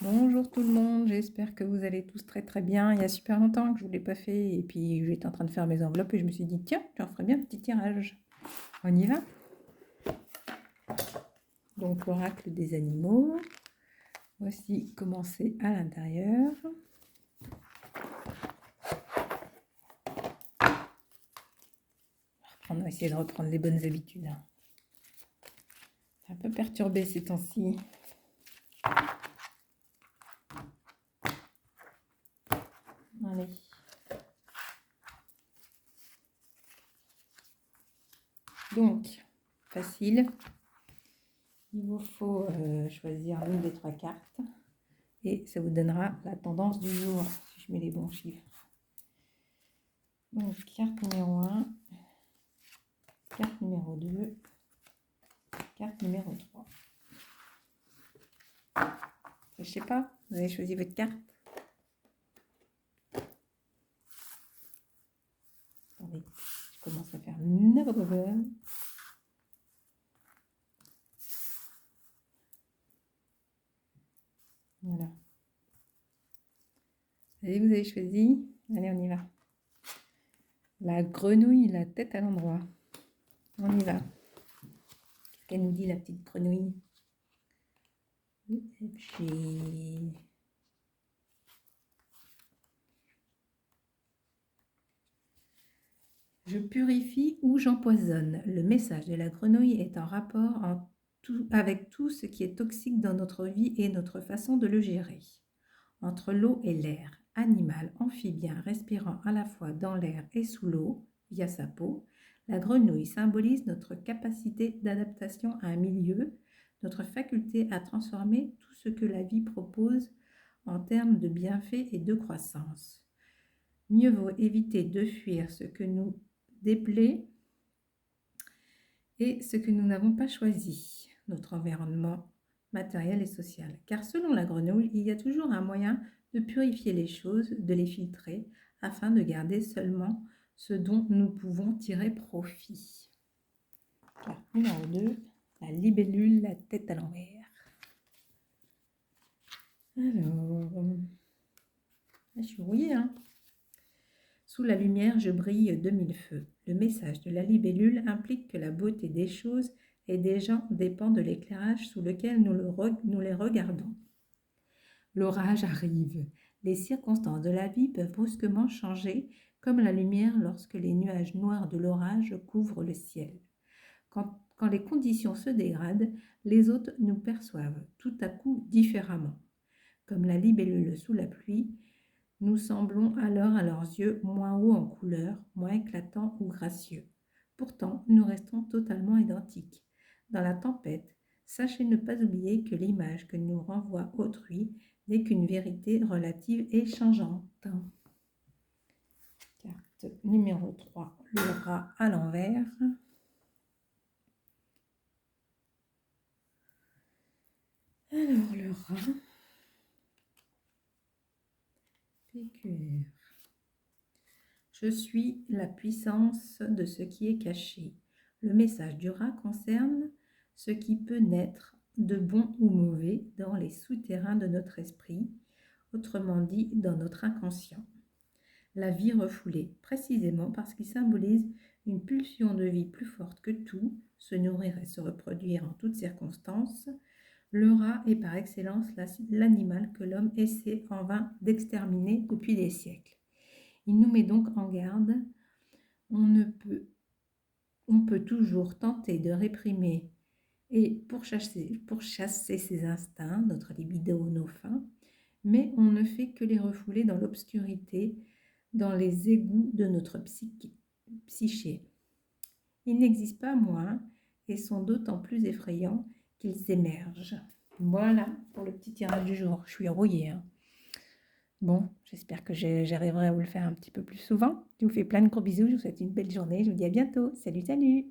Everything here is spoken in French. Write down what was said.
Bonjour tout le monde, j'espère que vous allez tous très très bien. Il y a super longtemps que je ne vous l'ai pas fait et puis j'étais en train de faire mes enveloppes et je me suis dit tiens, j'en ferais bien un petit tirage. On y va? Donc l'oracle des animaux. Voici comment c'est à l'intérieur. On va essayer de reprendre les bonnes habitudes. C'est un peu perturbé ces temps-ci. Allez. Donc, facile. Il vous faut choisir l'une des trois cartes et ça vous donnera la tendance du jour, si je mets les bons chiffres. Donc, carte numéro 1, carte numéro 2, carte numéro 3. Je sais pas, vous avez choisi votre carte. Attendez, je commence à faire n'importe quoi. Voilà. Et vous avez choisi, allez on y va. La grenouille, la tête à l'endroit. On y va. Qu'est-ce qu'elle nous dit la petite grenouille? Et puis... Je purifie ou j'empoisonne. Le message de la grenouille est en rapport avec tout ce qui est toxique dans notre vie et notre façon de le gérer. Entre l'eau et l'air, animal amphibien respirant à la fois dans l'air et sous l'eau via sa peau, la grenouille symbolise notre capacité d'adaptation à un milieu, notre faculté à transformer tout ce que la vie propose en termes de bienfaits et de croissance. Mieux vaut éviter de fuir ce que nous déplaît et ce que nous n'avons pas choisi, notre environnement matériel et social. Car selon la grenouille, il y a toujours un moyen de purifier les choses, de les filtrer, afin de garder seulement ce dont nous pouvons tirer profit. Carte numéro 2, la libellule, la tête à l'envers. Alors, je suis rouillée, hein. Sous la lumière, je brille de mille feux. Le message de la libellule implique que la beauté des choses et des gens dépend de l'éclairage sous lequel nous les regardons. L'orage arrive. Les circonstances de la vie peuvent brusquement changer, comme la lumière lorsque les nuages noirs de l'orage couvrent le ciel. Quand les conditions se dégradent, les autres nous perçoivent tout à coup différemment. Comme la libellule sous la pluie, nous semblons alors à leurs yeux moins hauts en couleur, moins éclatants ou gracieux. Pourtant, nous restons totalement identiques. Dans la tempête, sachez ne pas oublier que l'image que nous renvoie autrui n'est qu'une vérité relative et changeante. Carte numéro 3, le rat à l'envers. Alors, le rat. PQR. Je suis la puissance de ce qui est caché. Le message du rat concerne ce qui peut naître de bon ou mauvais dans les souterrains de notre esprit, autrement dit dans notre inconscient. La vie refoulée, précisément parce qu'il symbolise une pulsion de vie plus forte que tout, se nourrir et se reproduire en toutes circonstances. Le rat est par excellence l'animal que l'homme essaie en vain d'exterminer depuis des siècles. Il nous met donc en garde. On peut toujours tenter de réprimer et pourchasser ses instincts, notre libido, nos fins, mais on ne fait que les refouler dans l'obscurité, dans les égouts de notre psyché. Ils n'existent pas moins et sont d'autant plus effrayants qu'ils émergent. Voilà pour le petit tirage du jour. Je suis rouillée, hein. Bon, j'espère que j'arriverai à vous le faire un petit peu plus souvent. Je vous fais plein de gros bisous, je vous souhaite une belle journée, je vous dis à bientôt. Salut, salut!